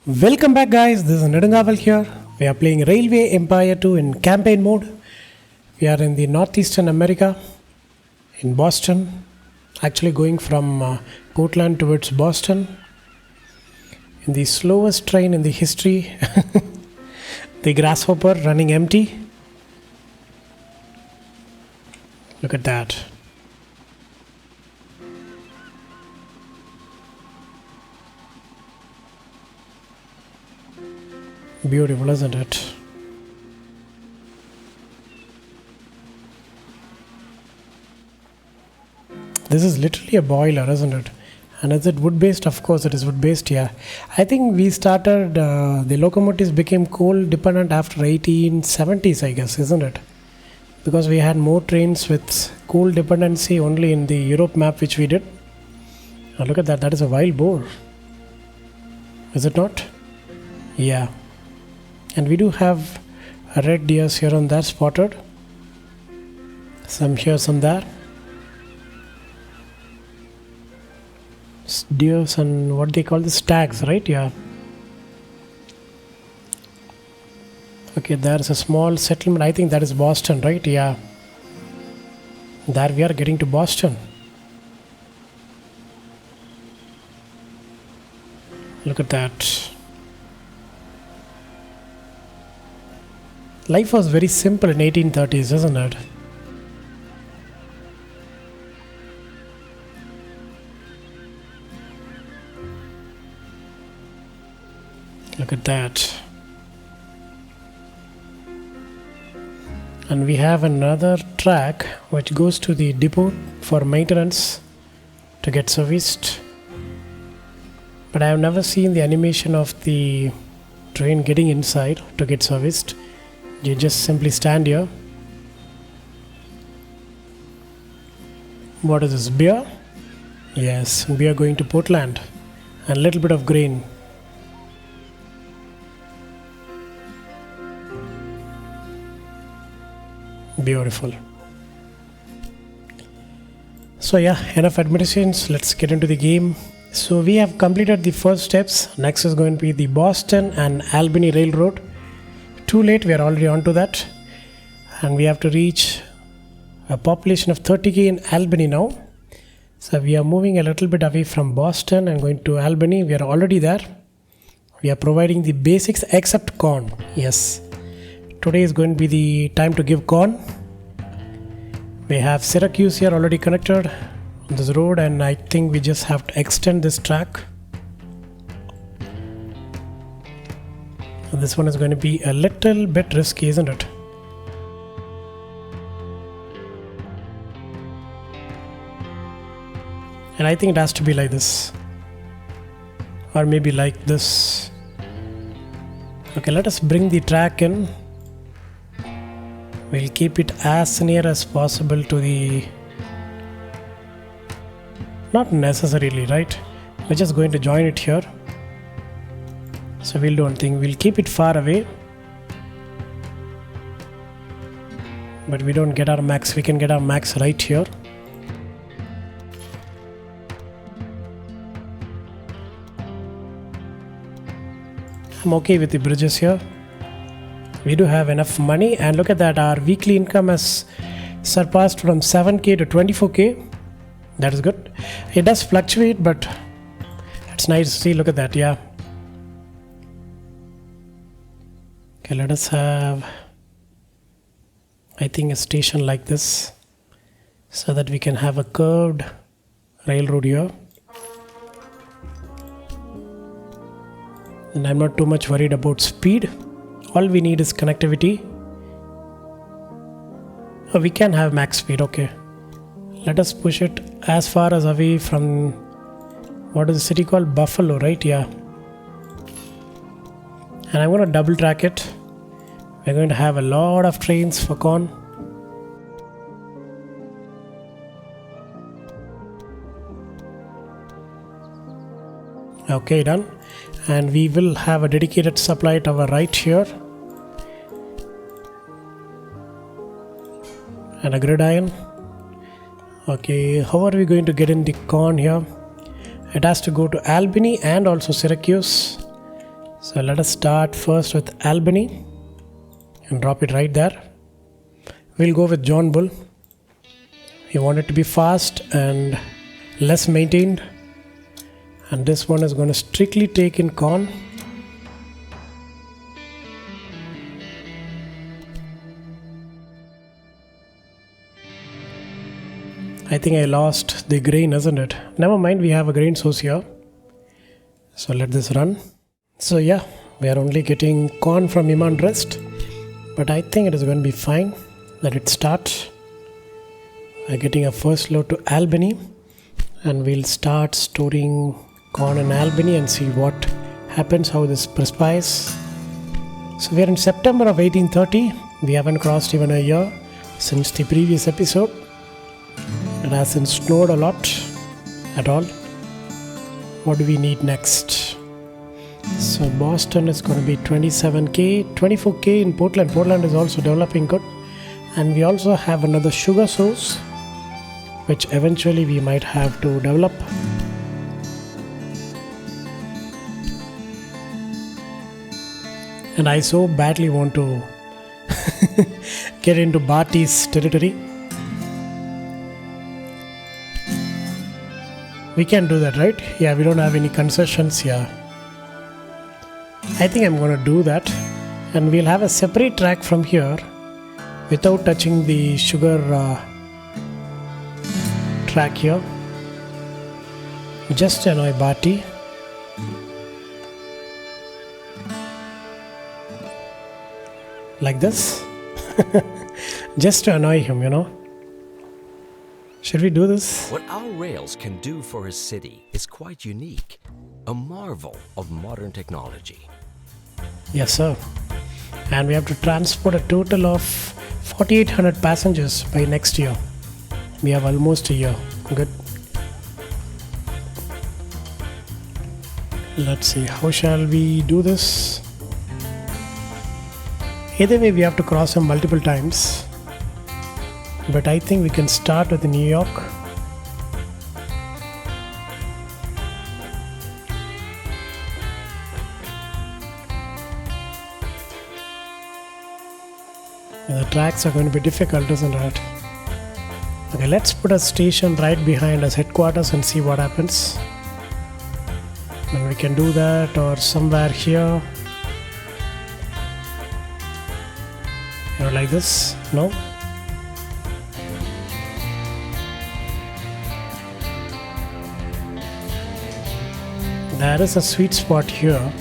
Welcome back, guys. This is Nedangaval here. We are playing Railway Empire 2 in campaign mode. We are in the northeastern America, in Boston. Actually going from Portland towards Boston. In the slowest train in the history. The grasshopper running empty. Look at that. Beautiful, isn't it? This is literally a boiler, isn't it? And is it wood based? Of course it is wood based, yeah. I think we started, the locomotives became coal dependent after 1870s, I guess, isn't it? Because we had more trains with coal dependency only in the Europe map which we did. Now look at that, that is a wild boar. Is it not? Yeah. And we do have red deers here and there spotted. Some here, some there. Deers and what they call the stags, right? Yeah. Okay, there's a small settlement. I think that is Boston, right? Yeah. There we are getting to Boston. Look at that. Life was very simple in 1830s, isn't it? Look at that. And we have another track which goes to the depot for maintenance to get serviced. But I have never seen the animation of the train getting inside to get serviced. You just simply stand here. What is this? Beer? Yes, we are going to Portland. And a little bit of grain. Beautiful. So yeah, enough admonitions. Let's get into the game. So we have completed the first steps. Next is going to be the Boston and Albany Railroad. Too late, we are already on to that. And we have to reach a population of 30k in Albany now. So we are moving a little bit away from Boston and going to Albany. We are already there. We are providing the basics except corn. Yes. Today is going to be the time to give corn. We have Syracuse here already connected on this road, and I think we just have to extend this track. And this one is going to be a little bit risky, isn't it? And I think it has to be like this. Or maybe like this. Okay, let us bring the track in. We'll keep it as near as possible to the... Not necessarily, right? We're just going to join it here. So we'll do one thing, we'll keep it far away. But we don't get our max, we can get our max right here. I'm okay with the bridges here. We do have enough money, and look at that, our weekly income has surpassed from 7k to 24k. That is good. It does fluctuate, but it's nice to see. Look at that, yeah. Okay, let us have, I think, a station like this so that we can have a curved railroad here. And I'm not too much worried about speed. All we need is connectivity. Oh, we can have max speed, okay. Let us push it as far as away from, what is the city called? Buffalo, right? Yeah. And I'm going to double track it. We're going to have a lot of trains for corn. Okay, done. And we will have a dedicated supply to our right here. And a gridiron. Okay, how are we going to get in the corn here? It has to go to Albany and also Syracuse. So let us start first with Albany and drop it right there. We'll go with John Bull. You want it to be fast and less maintained, and this one is going to strictly take in corn. I think I lost the grain, isn't it? Never mind, we have a grain source here. So let this run. So yeah, we are only getting corn from Iman Rest, but I think it is going to be fine. Let it start. We're getting a first load to Albany, and we'll start storing corn in Albany and see what happens, how this perspires. So we are in September of 1830. We haven't crossed even a year since the previous episode. It hasn't snowed a lot at all. What do we need next? So Boston is going to be 27k, 24k in Portland. Portland is also developing good. And we also have another sugar source, which eventually we might have to develop. And I so badly want to get into Bharti's territory. We can do that, right? Yeah, we don't have any concessions here. I think I'm going to do that. And we'll have a separate track from here without touching the sugar track here. Just to annoy Bharti. Like this. Just to annoy him, you know. Should we do this? What our rails can do for a city is quite unique. A marvel of modern technology. Yes, sir. And we have to transport a total of 4,800 passengers by next year. We have almost a year. Good. Let's see. How shall we do this? Either way, we have to cross them multiple times. But I think we can start with New York. And the tracks are going to be difficult, isn't it? Okay, let's put a station right behind us headquarters and see what happens. And we can do that, or somewhere here. You know, like this. No? There is a sweet spot here.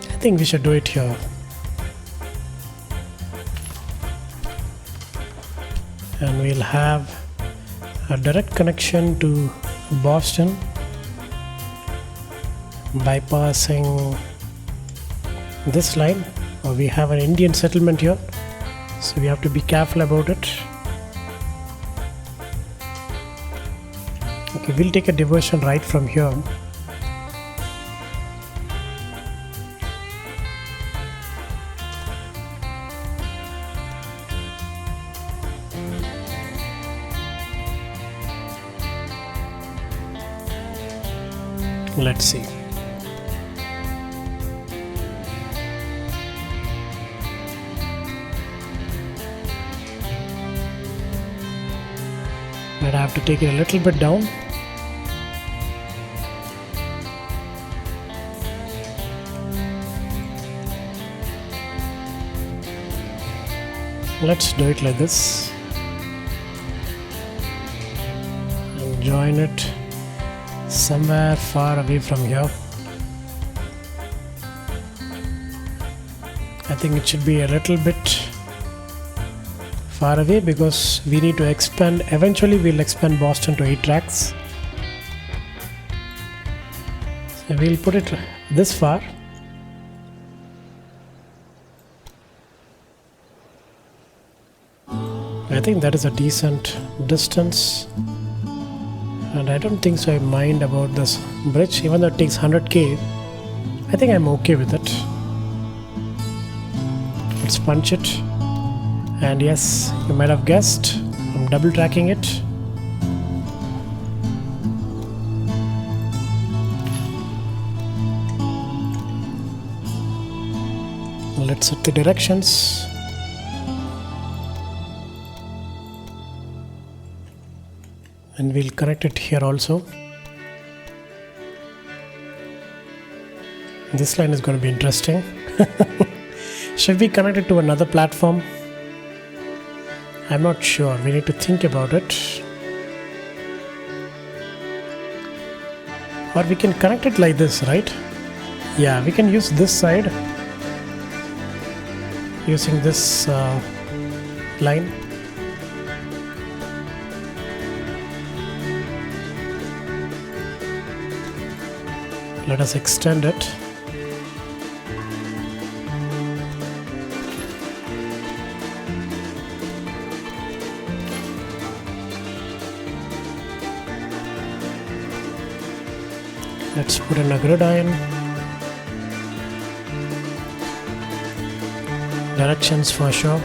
I think we should do it here. And we'll have a direct connection to Boston, bypassing this line. We have an Indian settlement here, so we have to be careful about it. Okay, we'll take a diversion right from here. Let's see. But I have to take it a little bit down. Let's do it like this. And join it somewhere far away from here. I think it should be a little bit far away because we need to expand. Eventually we'll expand Boston to 8 tracks. So we'll put it this far. I think that is a decent distance. And I don't think so I mind about this bridge, even though it takes 100k. I think I'm okay with it. Let's punch it. And yes, you might have guessed, I'm double tracking it. Let's set the directions. And we'll connect it here also. This line is going to be interesting. Should we connect it to another platform? I'm not sure. We need to think about it. Or we can connect it like this, right? Yeah, we can use this side using this line. Let us extend it. Let's put in a gridiron. Directions for sure.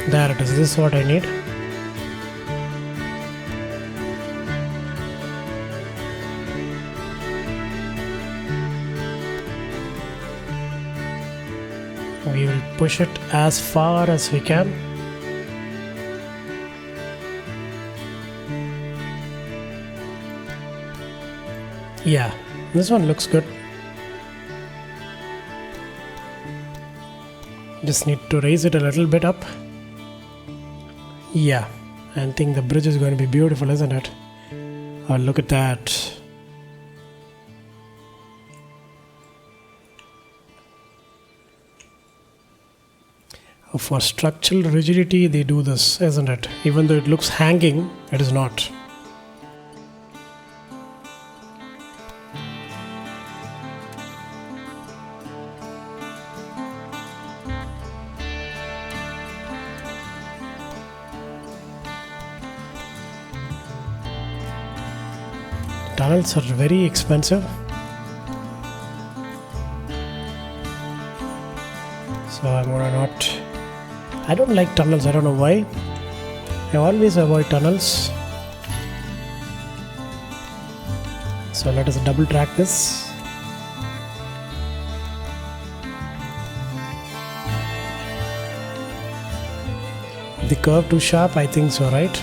There it is. This is what I need. We will push it as far as we can. Yeah, this one looks good. Just need to raise it a little bit up. Yeah, I think the bridge is going to be beautiful, isn't it? Oh, look at that. For structural rigidity, they do this, isn't it? Even though it looks hanging, it is not. Tunnels are very expensive. So I'm gonna not. I don't like tunnels, I don't know why. I always avoid tunnels. So let us double track this. The curve too sharp? I think so, right?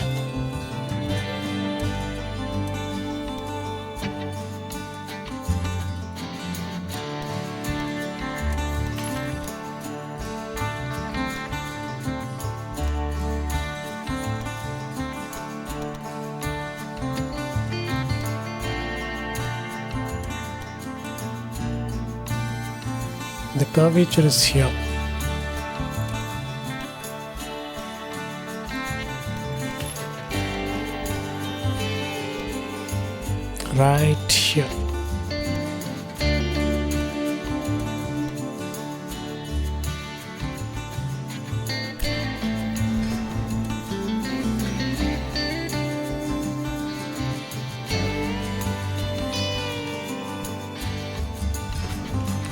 The curvature is here. Right here.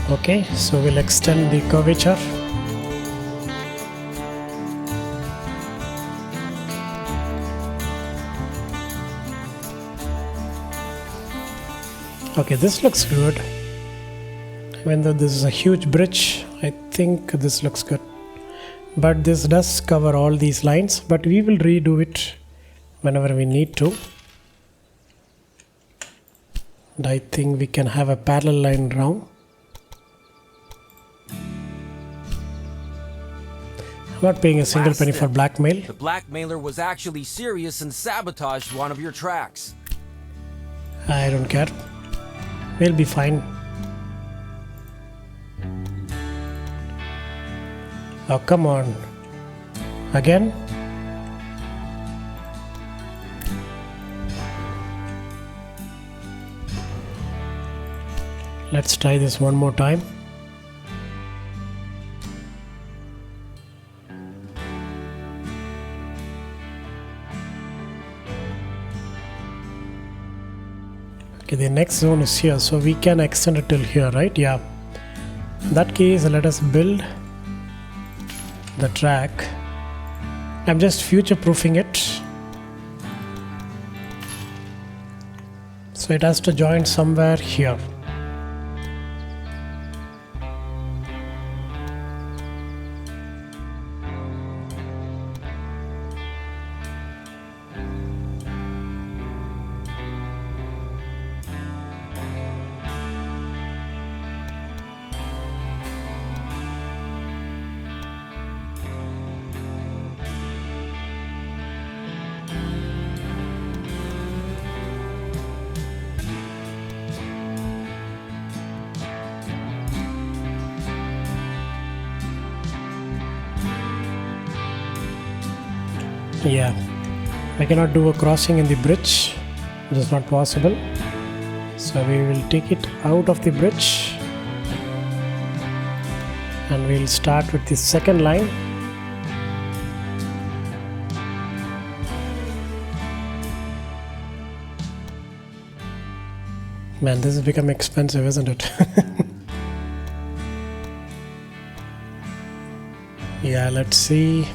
Okay, so we'll extend the curvature. Okay, this looks good. Even though this is a huge bridge, I think this looks good. But this does cover all these lines, but we will redo it whenever we need to. And I think we can have a parallel line now. I'm not paying a single penny for blackmail. The blackmailer was actually serious and sabotaged one of your tracks. I don't care. We'll be fine. Oh, come on. Again? Let's try this one more time. Okay, the next zone is here, so we can extend it till here, right? Yeah. In that case, let us build the track. I'm just future proofing it, so it has to join somewhere here. Yeah, I cannot do a crossing in the bridge, it is not possible, so we will take it out of the bridge and we'll start with the second line. Man, this has become expensive, isn't it? Yeah, let's see.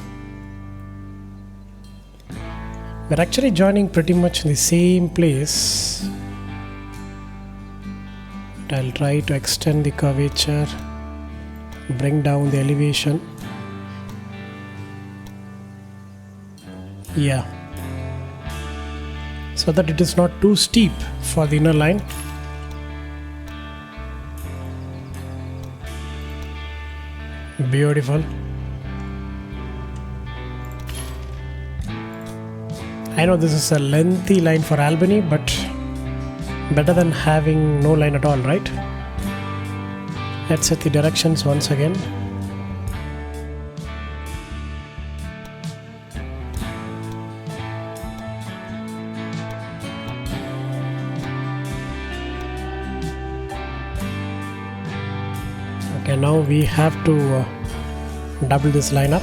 We're actually joining pretty much in the same place. But I'll try to extend the curvature, bring down the elevation. Yeah. So that it is not too steep for the inner line. Beautiful. I know this is a lengthy line for Albany, but better than having no line at all, right? Let's set the directions once again. Okay, now we have to double this line up.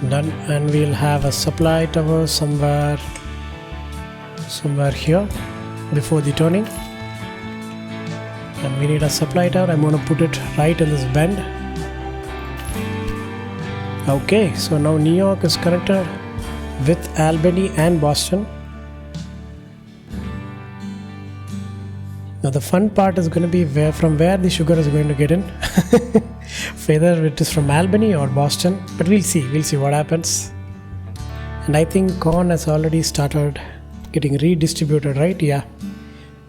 Done, and we'll have a supply tower somewhere here before the turning, and we need a supply tower. I'm going to put it right in this bend. Okay, so now New York is connected with Albany and Boston. Now the fun part is going to be from where the sugar is going to get in. Whether it is from Albany or Boston, but we'll see what happens. And I think corn has already started getting redistributed, right? Yeah,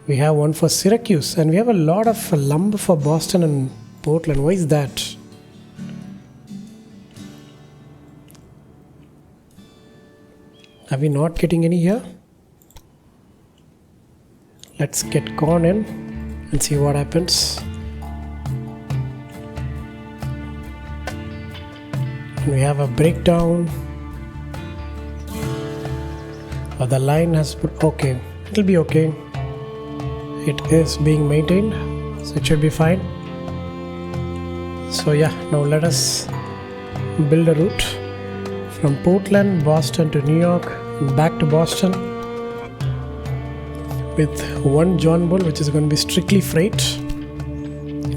we have one for Syracuse, and we have a lot of lumber for Boston and Portland. Why is that? Are we not getting any here? Let's get corn in and see what happens. We have a breakdown. The line has put, okay, it'll be okay. It is being maintained, so it should be fine. So yeah, now let us build a route from Portland, Boston to New York, back to Boston with one John Bull, which is going to be strictly freight.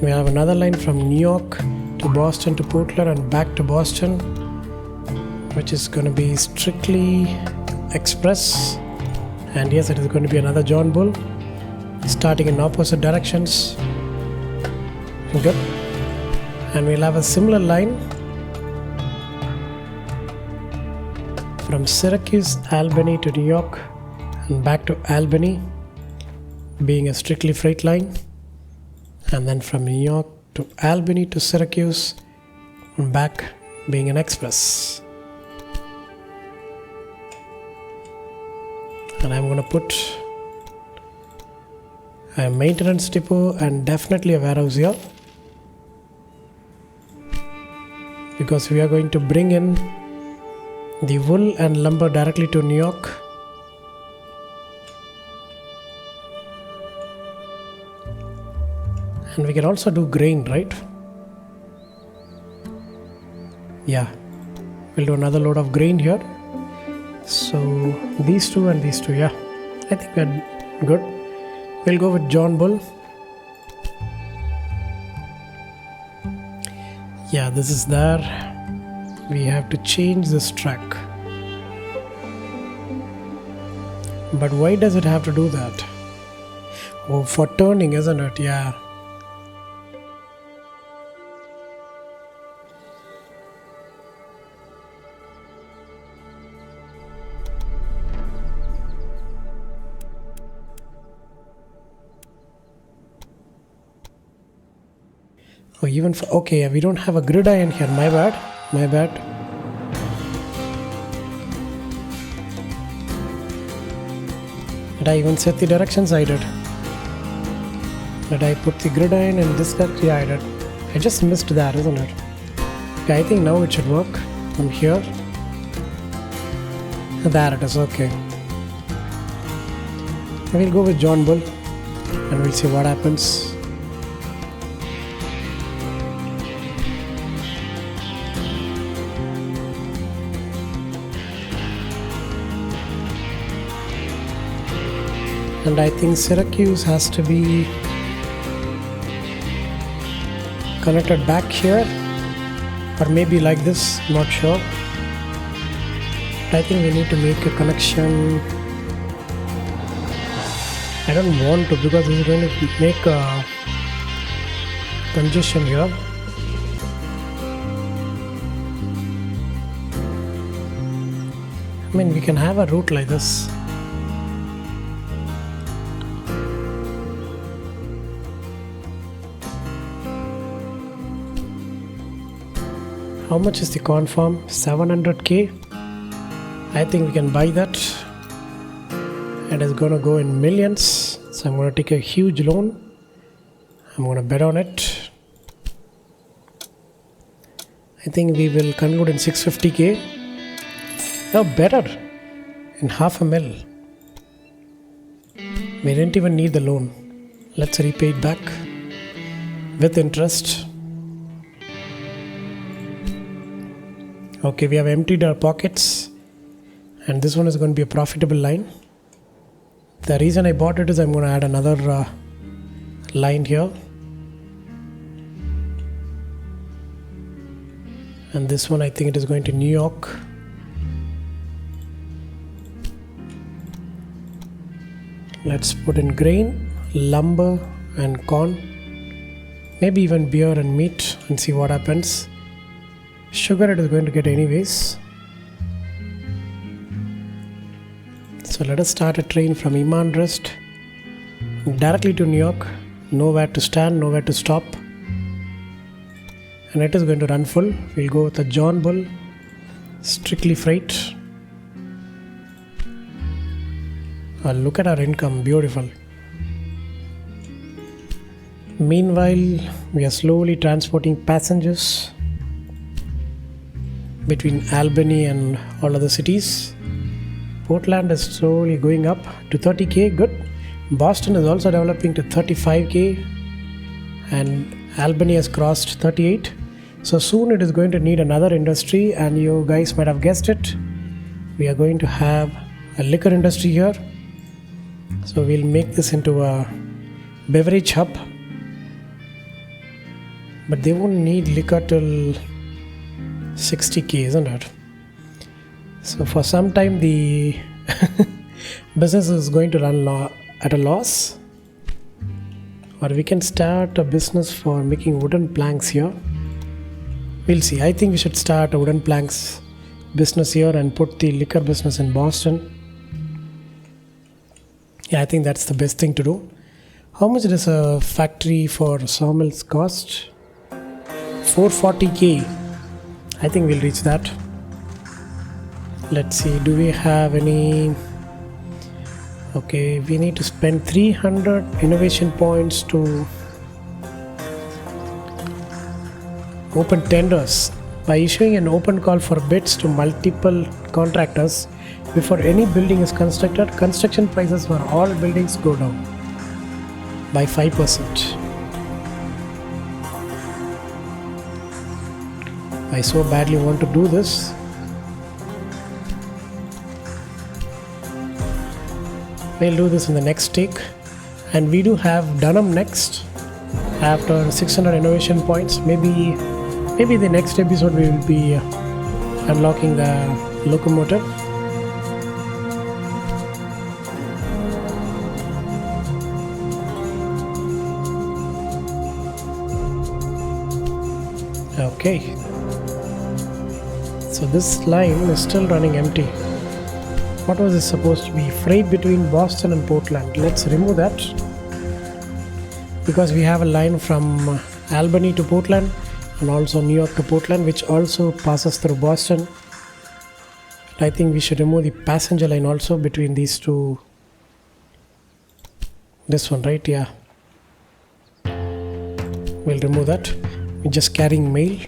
We have another line from New York to Boston to Portland and back to Boston, which is going to be strictly express. And yes, it is going to be another John Bull starting in opposite directions. Good. And we'll have a similar line from Syracuse, Albany to New York and back to Albany, being a strictly freight line, and then from New York to Albany to Syracuse and back, being an express. And I'm going to put a maintenance depot and definitely a warehouse here, because we are going to bring in the wool and lumber directly to New York. And we can also do grain, right? Yeah, we'll do another load of grain here. So these two and these two, yeah, I think we're good. We'll go with John Bull. Yeah, this is there. We have to change this track. But why does it have to do that? Oh, for turning, isn't it? Yeah. Oh, even for, okay, we don't have a gridiron here. My bad. My bad. Did I even set the directions? I did. Did I put the gridiron in this direction? Yeah, I did. I just missed that, isn't it? Okay, I think now it should work. From here. There it is. Okay. We'll go with John Bull and we'll see what happens. And I think Syracuse has to be connected back here, or maybe like this, not sure. But I think we need to make a connection. I don't want to, because this is going to make a congestion here. I mean, we can have a route like this. How much is the corn farm? 700k. I think we can buy that. And it's gonna go in millions. So I'm gonna take a huge loan. I'm gonna bet on it. I think we will conclude in 650k. No, better. In half a mil. We didn't even need the loan. Let's repay it back with interest. Okay, we have emptied our pockets, and this one is going to be a profitable line. The reason I bought it is I'm going to add another line here, and this one I think it is going to New York. Let's put in grain, lumber and corn, maybe even beer and meat, and see what happens. Sugar it is going to get anyways. So let us start a train from Iman Rest directly to New York. Nowhere to stand, nowhere to stop. And it is going to run full. We'll go with a John Bull, strictly freight. Look at our income, beautiful. Meanwhile, we are slowly transporting passengers between Albany and all other cities. Portland is slowly going up to 30k, good. Boston is also developing to 35k, and Albany has crossed 38. So soon it is going to need another industry, and you guys might have guessed it. We are going to have a liquor industry here. So we'll make this into a beverage hub. But they won't need liquor till 60k, isn't it? So for some time the business is going to run at a loss. Or we can start a business for making wooden planks here. We'll see. I think we should start a wooden planks business here and put the liquor business in Boston. Yeah, I think that's the best thing to do. How much does a factory for sawmills cost? 440k. I think we'll reach that. Let's see, do we have any? Okay, we need to spend 300 innovation points to open tenders. By issuing an open call for bids to multiple contractors before any building is constructed, construction prices for all buildings go down by 5%. I so badly want to do this. We'll do this in the next take. And we do have Dunham next. After 600 innovation points, maybe the next episode we will be unlocking the locomotive. Okay, so this line is still running empty. What was this supposed to be? Freight between Boston and Portland. Let's remove that, because we have a line from Albany to Portland and also New York to Portland, which also passes through Boston. I think we should remove the passenger line also between these two. This one, right? Yeah, we'll remove that. We're just carrying mail.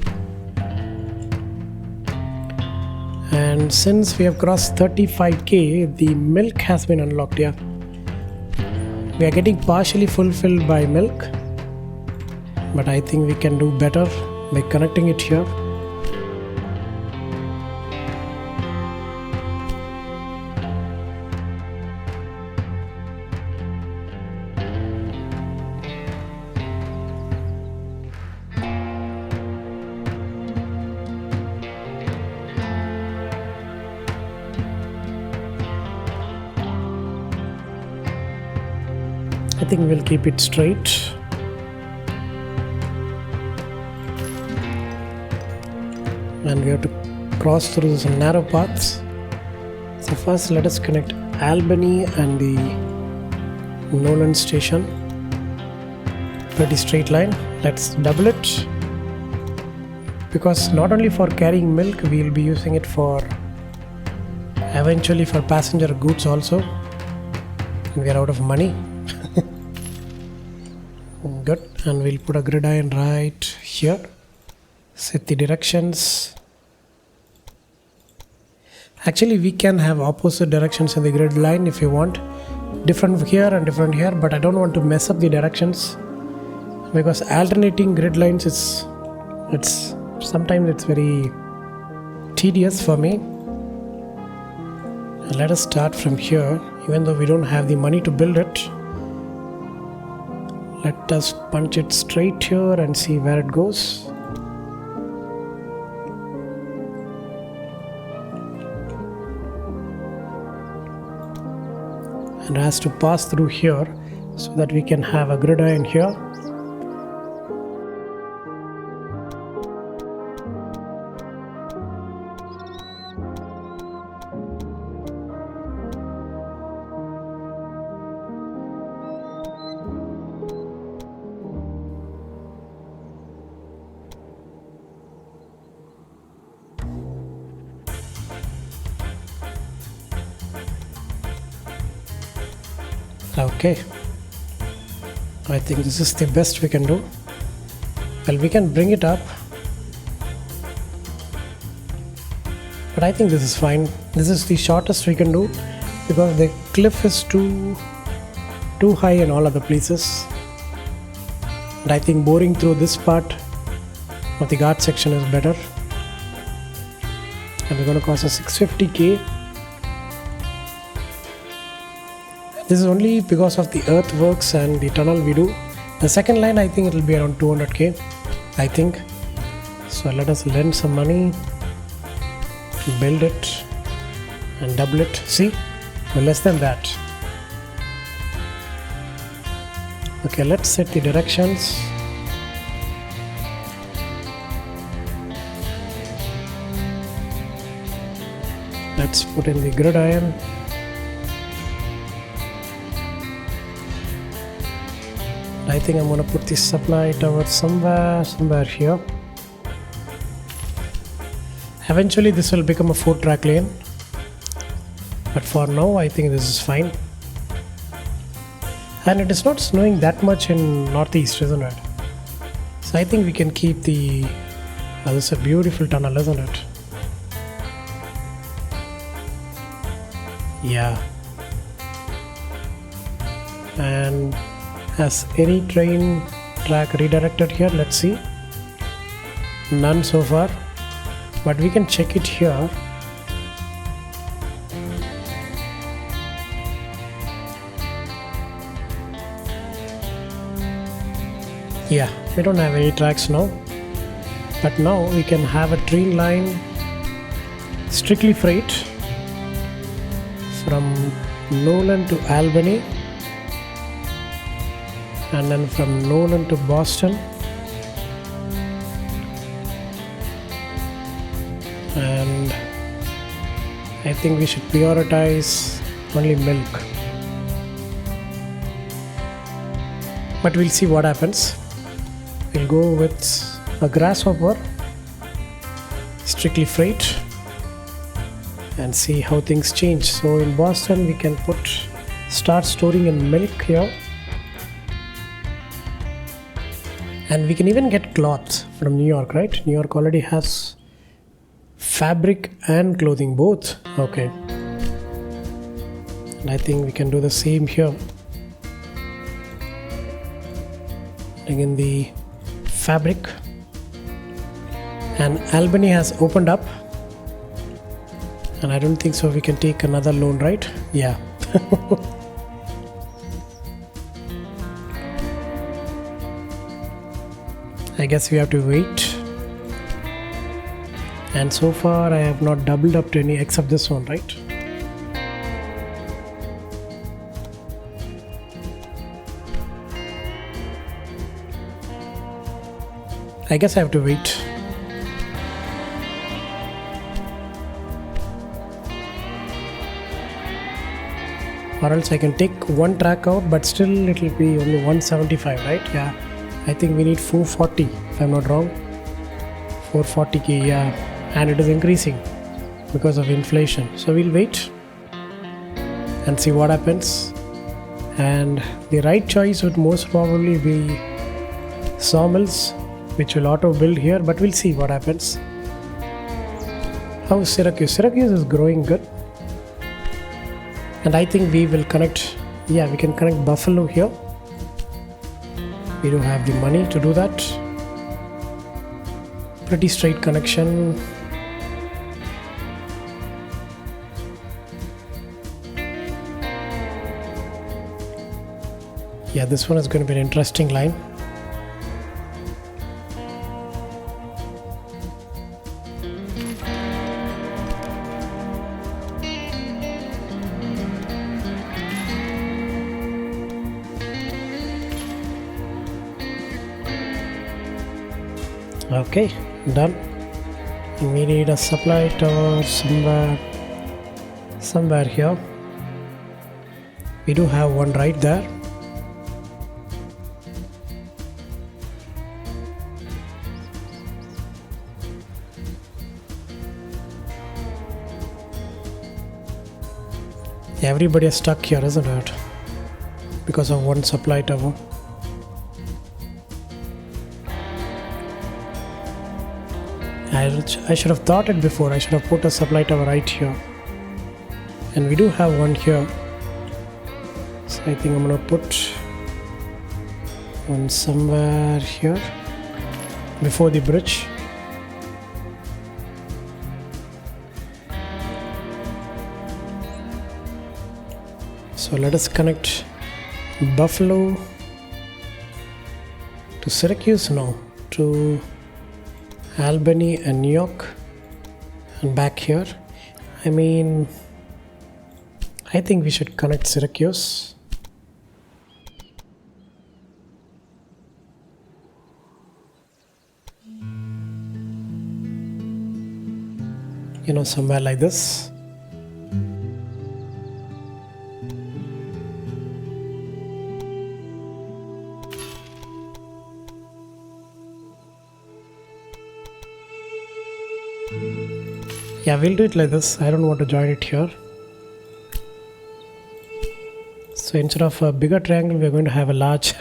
And since we have crossed 35k, the milk has been unlocked. Yeah, we are getting partially fulfilled by milk, but I think we can do better by connecting it here. I think we'll keep it straight. And we have to cross through some narrow paths. So first let us connect Albany and the Nolan station. Pretty straight line. Let's double it, because not only for carrying milk, we will be using it for eventually for passenger goods also. And we are out of money. Good. And we'll put a gridiron right here. Set the directions. Actually, we can have opposite directions in the grid line if you want. Different here and different here, but I don't want to mess up the directions, because alternating grid lines it's sometimes very tedious for me. And let us start from here, even though we don't have the money to build it. Let us punch it straight here and see where it goes. And it has to pass through here so that we can have a gridiron here. Okay, I think this is the best we can do. Well, we can bring it up, but I think this is fine. This is the shortest we can do, because the cliff is too high in all other places. And I think boring through this part of the guard section is better. And we're going to cost us 650k. This is only because of the earthworks and the tunnel we do. The second line, I think it will be around 200k, I think. So let us lend some money, build it and double it. See, we're less than that. Okay, let's set the directions. Let's put in the gridiron. I think I'm going to put this supply tower somewhere here. Eventually this will become a 4-track lane, but for now I think this is fine. And it is not snowing that much in northeast, isn't it? So I think we can keep the... this is a beautiful tunnel, isn't it? Yeah. And has any train track redirected here? Let's see. None so far. but we can check it here. Yeah, we don't have any tracks now, but now we can have a train line strictly freight from Nolan to Albany, and then from Nolan to Boston, and I think we should prioritize only milk, but we'll see what happens. We'll go with a grasshopper strictly freight and see how things change. So in Boston we can start storing in milk here, and we can even get cloth from New York, right? New York already has fabric and clothing both. Okay, and I think we can do the same here. Again, the fabric, and Albany has opened up, and I don't think so we can take another loan, right? Yeah. I guess we have to wait, and so far I have not doubled up to any except this one, right? I guess I have to wait. Or else I can take one track out, but still it will be only 175, right? Yeah, I think we need 440 if I'm not wrong. 440k, yeah, and it is increasing because of inflation. So we'll wait and see what happens. And the right choice would most probably be sawmills, which will auto build here, but we'll see what happens. How is Syracuse? Syracuse is growing good, and I think we will connect. Yeah, we can connect Buffalo here. We do have the money to do that. Pretty straight connection. Yeah, this one is going to be an interesting line. Okay, done. We need a supply tower somewhere here. We do have one right there. Everybody is stuck here, isn't it? Because of one supply tower. I should have thought it before. I should have put a supply tower right here. And we do have one here. So I think I'm going to put one somewhere here before the bridge. So let us connect Buffalo to Syracuse now, to Albany and New York, and back here. I mean, I think we should connect Syracuse. You know, somewhere like this. Yeah, we'll do it like this. I don't want to join it here. So instead of a bigger triangle, we're going to have a large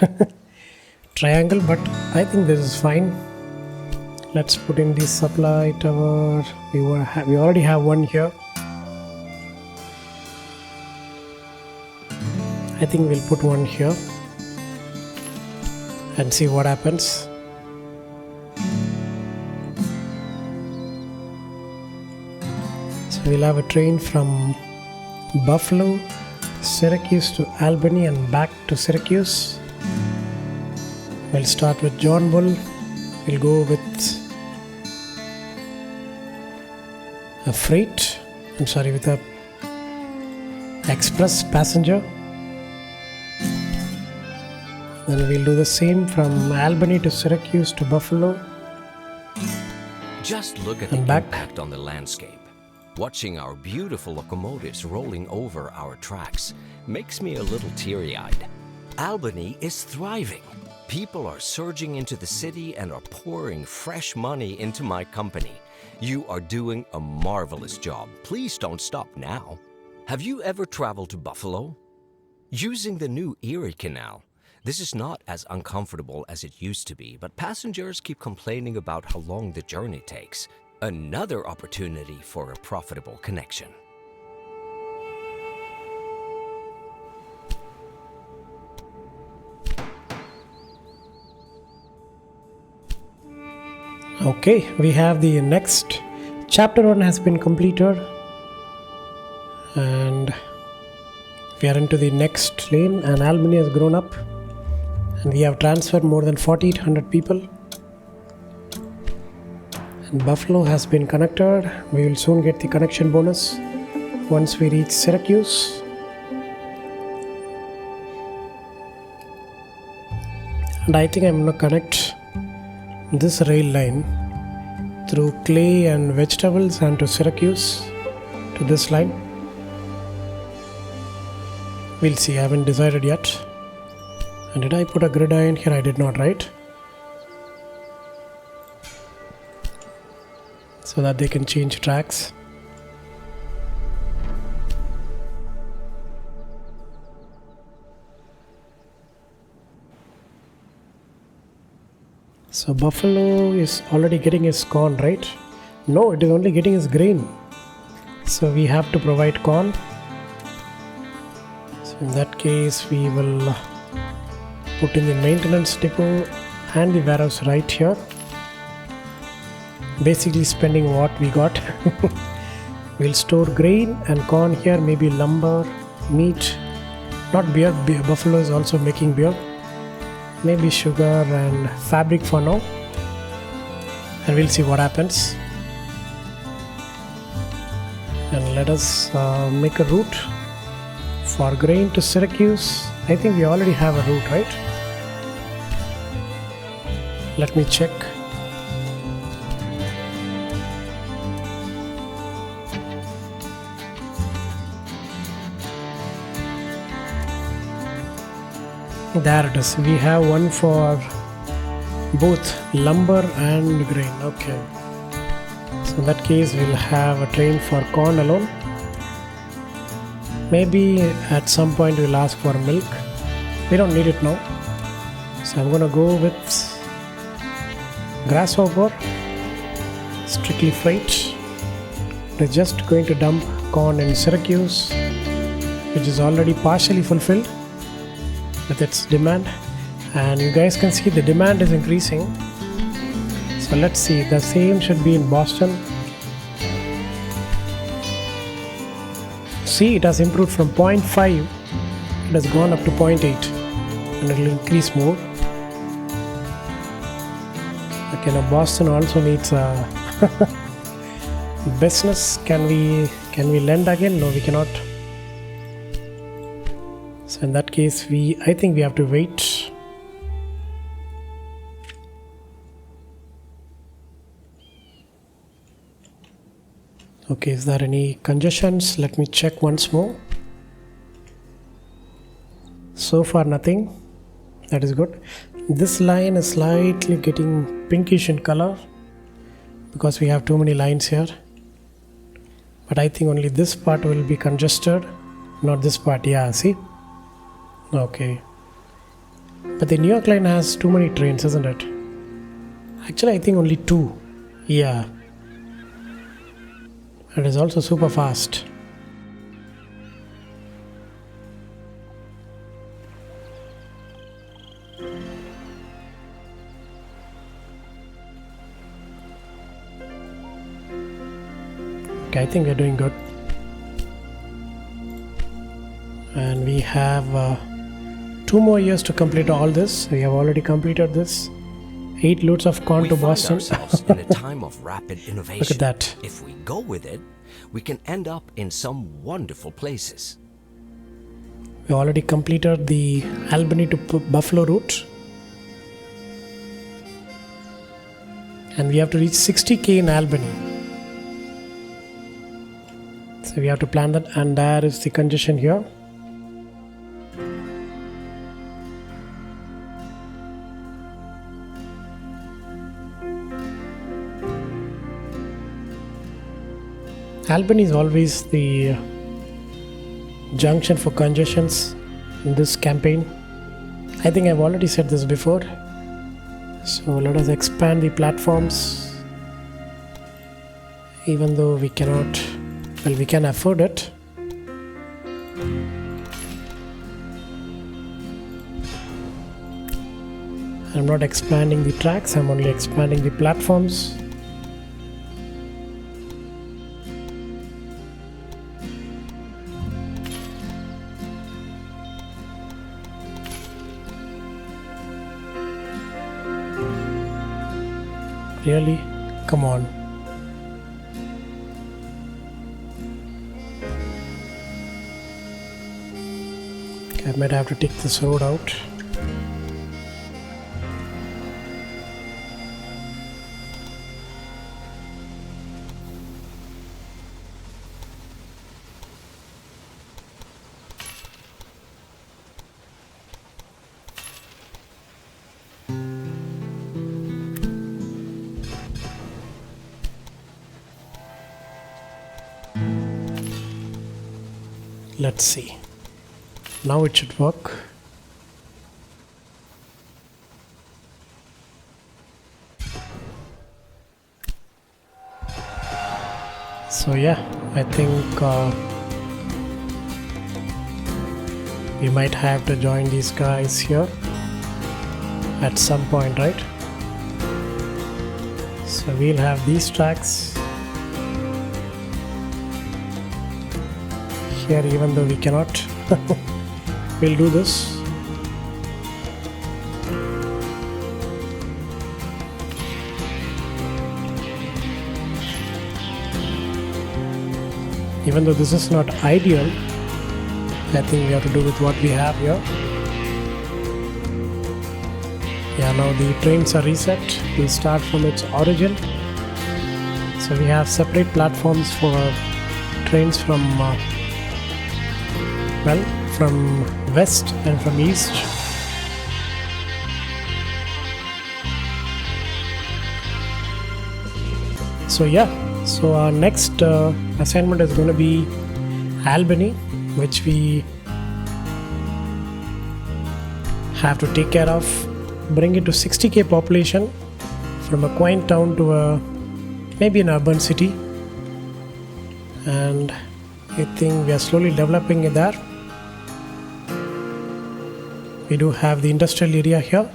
triangle, but I think this is fine. Let's put in the supply tower. We already have one here. I think we'll put one here and see what happens. We'll have a train from Buffalo, Syracuse to Albany and back to Syracuse. We'll start with John Bull. We'll go with a freight, with a express passenger. Then we'll do the same from Albany to Syracuse to Buffalo. Just look at the And back. impact on the landscape. Watching our beautiful locomotives rolling over our tracks makes me a little teary-eyed. Albany is thriving. People are surging into the city and are pouring fresh money into my company. You are doing a marvelous job. Please don't stop now. Have you ever traveled to Buffalo? Using the new Erie Canal, this is not as uncomfortable as it used to be, but passengers keep complaining about how long the journey takes. Another opportunity for a profitable connection. Okay, we have the next chapter 1 has been completed, and we are into the next lane, and Albany has grown up, and we have transferred more than 4,800 people, and Buffalo has been connected. We will soon get the connection bonus once we reach Syracuse. And I think I'm going to connect this rail line through clay and vegetables and to Syracuse to this line. We'll see, I haven't decided yet. And did I put a gridiron here? I did not, right? So that they can change tracks. So Buffalo is already getting his corn, right? No, it is only getting his grain. So we have to provide corn. So in that case, we will put in the maintenance depot and the warehouse right here. Basically spending what we got. We'll store grain and corn here, maybe lumber, meat, not beer. Buffalo is also making beer. Maybe sugar and fabric for now, and we'll see what happens. And let us make a route for grain to Syracuse. I think we already have a route, right? Let me check. There it is. We have one for both lumber and grain. Okay. So in that case, we'll have a train for corn alone. Maybe at some point we'll ask for milk. We don't need it now. So I'm gonna go with grasshopper, strictly freight. We're just going to dump corn in Syracuse, which is already partially fulfilled with its demand, and you guys can see the demand is increasing. So let's see, the same should be in Boston. See, it has improved from 0.5, it has gone up to 0.8, and it will increase more. Okay, now Boston also needs a business. Can we lend again? No, we cannot. So in that case, I think we have to wait. Okay, is there any congestions? Let me check once more. So far nothing. That is good. This line is slightly getting pinkish in color because we have too many lines here. But I think only this part will be congested, not this part. Yeah, see? Okay. But the New York line has too many trains, isn't it? Actually, I think only 2. Yeah. It is also super fast. Okay, I think we're doing good. And we have 2 more years to complete all this. We have already completed this. 8 loads of corn We to find Boston. ourselves in a time of rapid innovation. Look at that. If we go with it, we can end up in some wonderful places. We already completed the Albany to Buffalo route. And we have to reach 60k in Albany. So we have to plan that, and there is the congestion here. Albany is always the junction for congestions in this campaign. I think I've already said this before. So let us expand the platforms, even though we cannot, well, we can afford it. I'm not expanding the tracks, I'm only expanding the platforms. Really? Come on. Okay, I might have to take this road out. Let's see. Now it should work. So yeah, I think we might have to join these guys here at some point, right? So we'll have these tracks here, even though we cannot. We'll do this. Even though this is not ideal, I think we have to do with what we have here. Yeah, now the trains are reset. We start from its origin. So we have separate platforms for trains from from west and from east. So yeah, so our next assignment is going to be Albany, which we have to take care of, bring it to 60k population from a quaint town to a maybe an urban city, and I think we are slowly developing it there. We do have the industrial area here,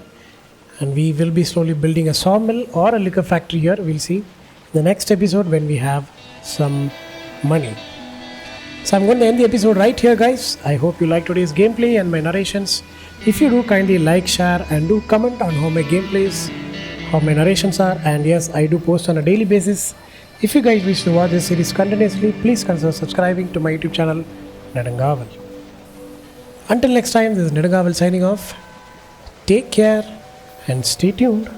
and we will be slowly building a sawmill or a liquor factory here. We'll see in the next episode when we have some money. So I'm going to end the episode right here, guys. I hope you liked today's gameplay and my narrations. If you do, kindly like, share and do comment on how my gameplays, how my narrations are, and yes, I do post on a daily basis. If you guys wish to watch this series continuously, please consider subscribing to my YouTube channel, Nedangaval. Until next time, this is Nedangaval signing off. Take care and stay tuned.